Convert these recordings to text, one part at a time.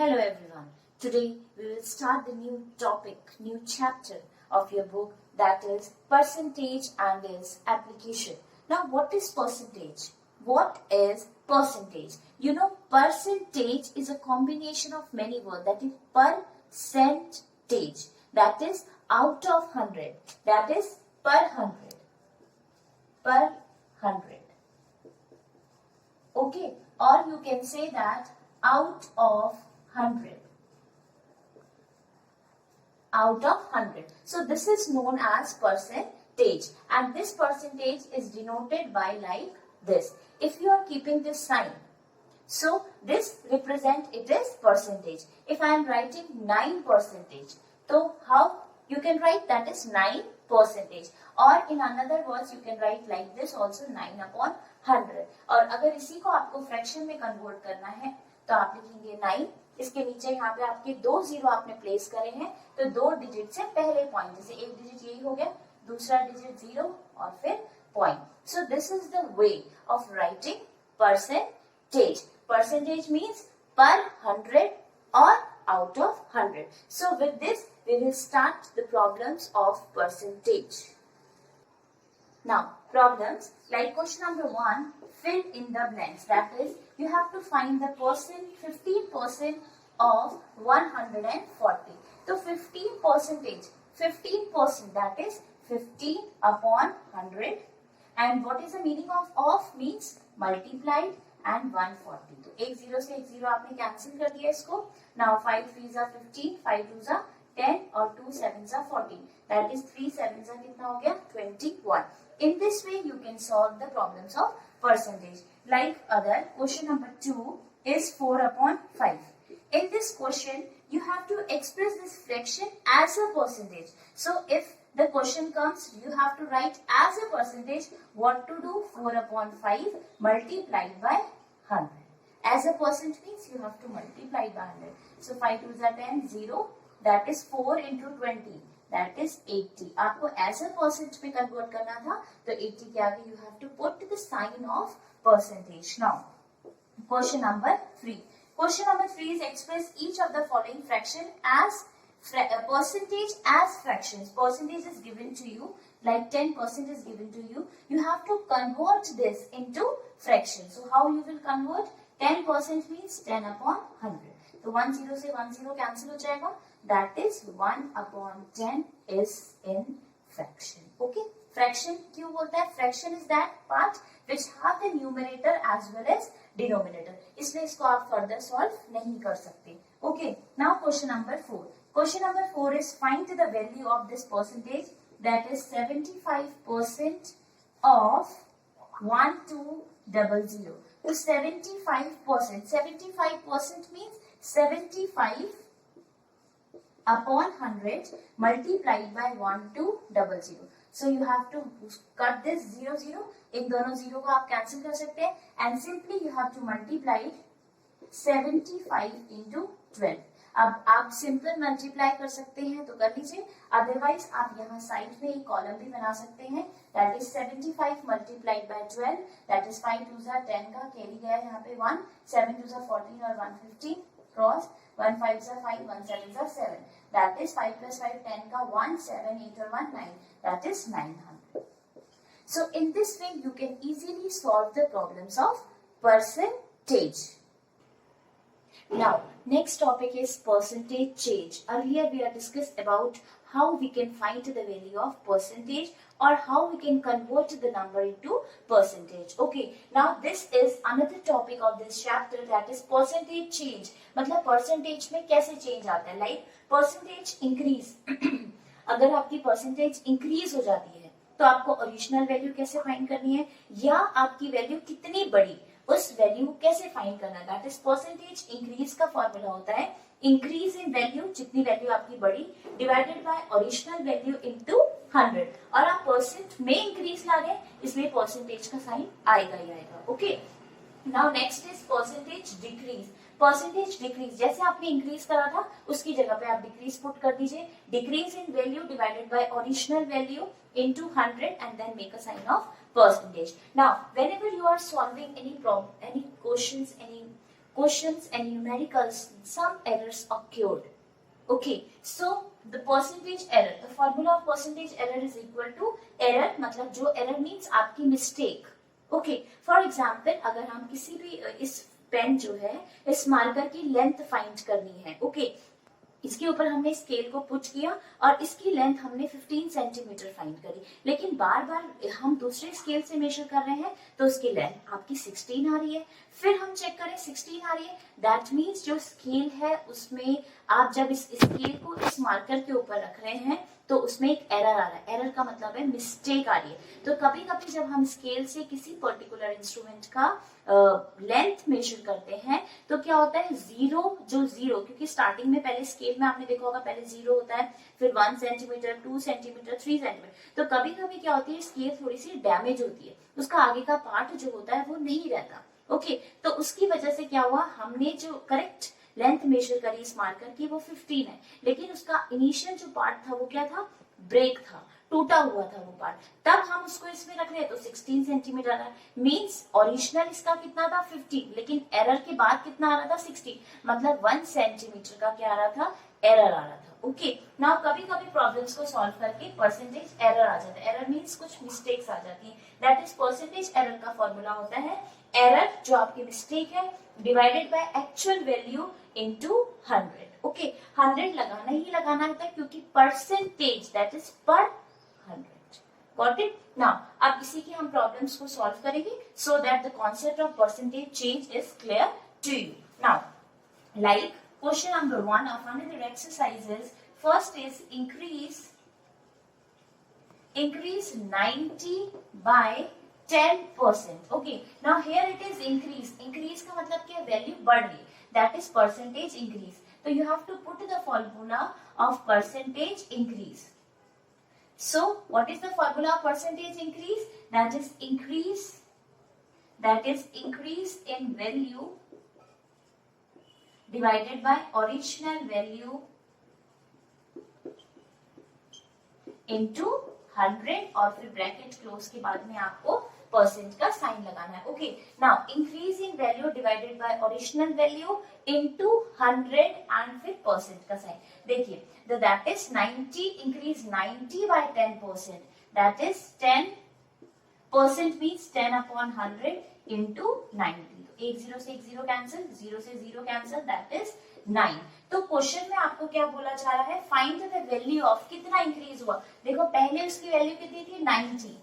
Hello everyone. Today we will start the new topic, new chapter of your book, that is percentage and its application. Now what is percentage? What is percentage? You know, percentage is a combination of many words, that is percentage, that is out of 100, that is per 100, per 100. Okay, or you can say that out of 100, out of 100. So this is known as percentage, and this percentage is denoted by like this. If you are keeping this sign, so this represent it is percentage. If I am writing 9%, so how you can write that is 9%, or in another words you can write like this also 9/100. और अगर इसी को आपको fraction में convert करना है तो आप लिखेंगे 9, इसके नीचे यहाँ पे आपके 2 जीरो आपने प्लेस करे हैं, तो 2 डिजिट से पहले पॉइंट, जैसे एक डिजिट यही हो गया, दूसरा डिजिट 0 और फिर point. So this is the way of writing percentage. Percentage means पर 100 or out of 100. So with this we will start the problems of percentage. Now problems like question number 1, fill in the blanks. That is, you have to find the 15% of 140. So 15%, 15%, that is 15/100. And what is the meaning of means multiplied and 140. तो एक zero से एक zero आपने cancel कर दिया इसको. Now 5 3s are 15, 5 2s are 10 और 2 7s are 14. That is 3 7s are कितना हो गया 21. In this way you can solve the problems of percentage. Like other question number 2 is 4/5. In this question you have to express this fraction as a percentage. So if the question comes, you have to write as a percentage. What to do? 4/5 multiplied by 100. As a percent means you have to multiply by 100. So 5 2s are 10, 0. That is 4 into 20. That is 80. आपको as a percent में convert करना था, तो 80 के आगे you have to put the sign of percentage. Now, question number 3. Question number 3 is express each of the following fraction as percentage as fractions. Percentage is given to you, like 10% is given to you. You have to convert this into fractions. So how you will convert? 10% means 10/100. तो 1 0 से 1 0 cancel हो जाएगा. That is 1/10 is in fraction. Okay? Fraction क्यों बोलता है? Fraction is that part which have the numerator as well as denominator. इसलिए इसको आप further solve नहीं कर सकते. Okay? Now question number 4. Question number 4 is find the value of this percentage, that is 75% of 1200. So 75%. 75% means 75/100 multiplied by 1200. So you have to cut this 0 0. इन दोनों zero को आप cancel कर सकते हैं, and simply you have to multiply 75 into 12. अब आप simple multiply कर सकते हैं तो कर लीजिए, अदरवाइज आप यहाँ साइड में एक कॉलम भी बना सकते हैं. That is 75 multiplied by 12. That is 5 2s are 10 का कैरी गया यहाँ पे 1, 7 2s are 14 और 115 cross, 1 5s are 5, 1 7s are 7. That is 5 + 5 10 का 1, 7 8 और 1 9. That is 900. So in this way you can easily solve the problems of percentage. Now, next topic is percentage change. Earlier we have discussed about how we can find the value of percentage or how we can convert the number into percentage. Okay, now this is another topic of this chapter, that is percentage change. मतलब percentage में कैसे change आता है? Like percentage increase. अगर आपकी percentage increase हो जाती है तो आपको ओरिजिनल वैल्यू कैसे फाइंड करनी है, या आपकी वैल्यू कितनी बड़ी, उस वैल्यू कैसे फाइंड करना है. दैट इज परसेंटेज इंक्रीज का फॉर्मूला होता है इंक्रीज इन वैल्यू, जितनी वैल्यू आपकी बड़ी, divided by original value into 100. और आप परसेंट में इंक्रीज ला रहे हैं, इसलिए परसेंटेज का साइन आएगा ही आएगा. Okay, now next is percentage decrease. Percentage decrease, जैसे आपने इंक्रीज करा था उसकी जगह पे आप डिक्रीज पुट कर दीजिए. Decrease in value divided by original value into 100 and then make a sign of percentage. Now, whenever you are solving any problem, any questions, any questions and numericals, some errors occurred. Okay, so the percentage error, the formula of percentage error is equal to error, मतलब जो error means आपकी mistake. Okay, for example, अगर हम किसी भी इस pen जो है, इस मार्कर की लेंथ फाइंड करनी है. Okay, इसके ऊपर हमने स्केल को पुट किया और इसकी लेंथ हमने 15 सेंटीमीटर फाइंड करी, लेकिन बार बार हम दूसरे स्केल से मेजर कर रहे हैं तो उसकी लेंथ आपकी 16 आ रही है. फिर हम चेक करें 16 आ रही है, दैट मीन्स जो स्केल है उसमें आप जब इस स्केल को इस मार्कर के ऊपर रख रहे हैं तो उसमें एक एरर आ रहा है. एरर का मतलब है मिस्टेक आ रही है. तो कभी कभी जब हम स्केल से किसी पर्टिकुलर इंस्ट्रूमेंट का लेंथ मेजर करते हैं तो क्या होता है, जीरो, क्योंकि स्टार्टिंग में पहले स्केल में आपने देखा होगा पहले जीरो होता है, फिर 1 सेंटीमीटर, 2 सेंटीमीटर, 3 सेंटीमीटर. तो कभी कभी क्या होती है, स्केल थोड़ी सी डैमेज होती है, उसका आगे का पार्ट जो होता है वो नहीं रहता. ओके, तो उसकी वजह से क्या हुआ, हमने जो करेक्ट लेंथ मेजर करी इस मार्कर की वो 15 है, लेकिन उसका इनिशियल जो पार्ट था वो क्या था, ब्रेक था, टूटा हुआ था वो पार्ट. तब हम उसको इसमें रख रहे हैं तो 16 सेंटीमीटर आ रहा है. मीन्स ओरिजिनल इसका कितना था 15, लेकिन एरर के बाद कितना आ रहा था 16, मतलब 1 सेंटीमीटर का क्या आ रहा था, एरर आ रहा था. ओके, नाउ कभी कभी प्रॉब्लम्स को सॉल्व करके परसेंटेज एरर आ जाता है. एरर मीन्स कुछ मिस्टेक्स आ जाती है. दैट इज परसेंटेज एरर का फॉर्मूला होता है एरर जो आपकी मिस्टेक है divided by actual value into 100. Okay, 100 लगाना ही लगाना होता है क्योंकि परसेंटेज दैट इज पर 100. Got it? Now, अब इसी की हम प्रॉब्लम्स को सॉल्व करेंगे so that the concept of percentage change is clear to you. Now, like question number 1 of another exercise is, first is increase 90 by 10%. Okay, now here it is increase का मतलब क्या, value बढ़ रही, that is percentage increase. So you have to put the formula of percentage increase. So what is the formula of percentage increase? That is increase in value divided by original value into 100 और फिर bracket close के बाद में आपको percent का sign लगाना है. Okay, now increase in value divided by original value into 100 and फिर परसेंट का साइन. देखिए, that is 90, increase 90 by 10%, that is 10% means 10 upon 100 into 90. तो एक जीरो से एक जीरो कैंसिल, जीरो से जीरो कैंसिल, दैट इज 9. तो क्वेश्चन में आपको क्या बोला जा रहा है, फाइंड द वैल्यू ऑफ, कितना इंक्रीज हुआ. देखो पहले उसकी वैल्यू कितनी थी 90.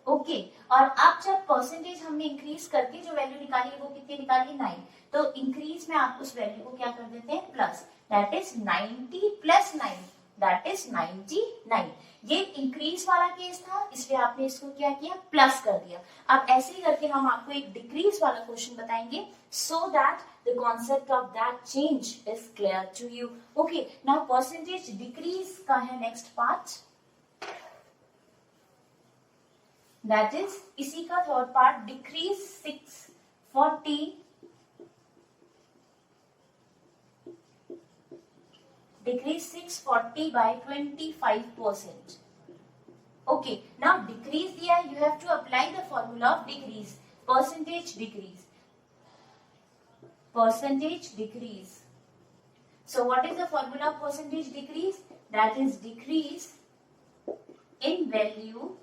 ओके, और अब जब परसेंटेज हमने इंक्रीज करके जो वैल्यू निकाली वो कितनी निकाली 9. तो इंक्रीज में आप उस वैल्यू को क्या कर देते हैं, plus, that is 90 plus 9, that is 99. ये इंक्रीज वाला केस था इसलिए आपने इसको क्या किया, प्लस कर दिया. अब ऐसे ही करके हम आपको एक डिक्रीज वाला क्वेश्चन बताएंगे so that the concept of that change is clear to you. Okay, now percentage decrease का है next part, that is इसी का third part, decrease 640 by 25%. Okay, now decrease दिया, you have to apply the formula of decrease, percentage decrease. So what is the formula of percentage decrease? That is decrease in value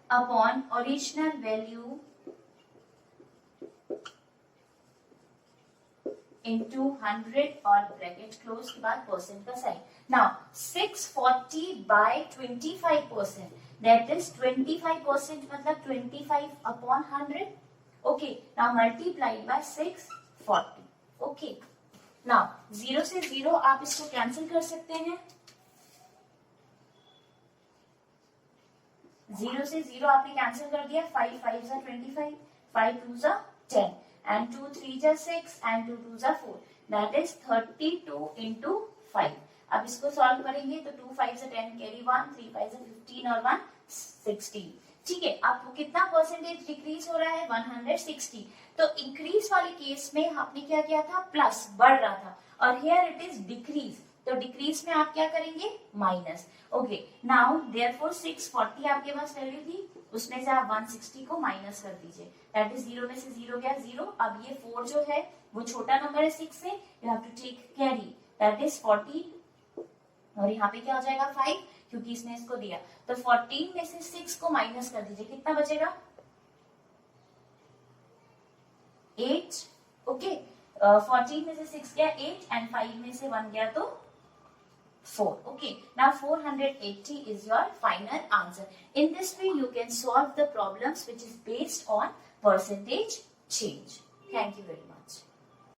upon original value into 100 और bracket close के बाद percent का sign. Now 640 by 25%, that is 25% मतलब 25 upon 100. Okay, now multiply by 640. Okay, now 0 से 0 आप इसको cancel कर सकते हैं. 0 से 0 आपने कैंसिल कर दिया, 5 5 जा 25, 5 2 जा 10 and 2 3 जा 6 and 2 2 जा 4, that is 32 into 5. अब इसको सॉल्व करेंगे तो 2 5 से 10 कैरी 1, 3 5 से 15 और 1 16. ठीक है, आपको कितना परसेंटेज डिक्रीज हो रहा है, 160. तो इंक्रीज वाले केस में आपने क्या किया था, प्लस, बढ़ रहा था, और हियर इट इज डिक्रीज. तो डिक्रीज में आप क्या करेंगे, माइनस. ओके, नाउ देयरफॉर 640 आपके पास वैल्यू थी, उसमें से आप 160 को माइनस कर दीजिए, दैट इज 0 में से 0 गया 0। अब ये 4 जो है वो छोटा नंबर है 6 से, you have to take carry, that is 40, और यहाँ पे क्या हो जाएगा 5, क्योंकि इसने इसको दिया। तो 14 में से 6 को माइनस कर दीजिए, कितना बचेगा 8, ओके। 14 में से 6 गया 8 एंड 5 में से 1 गया तो 4. Okay, now 480 is your final answer. In this way, you can solve the problems which is based on percentage change. Thank you very much.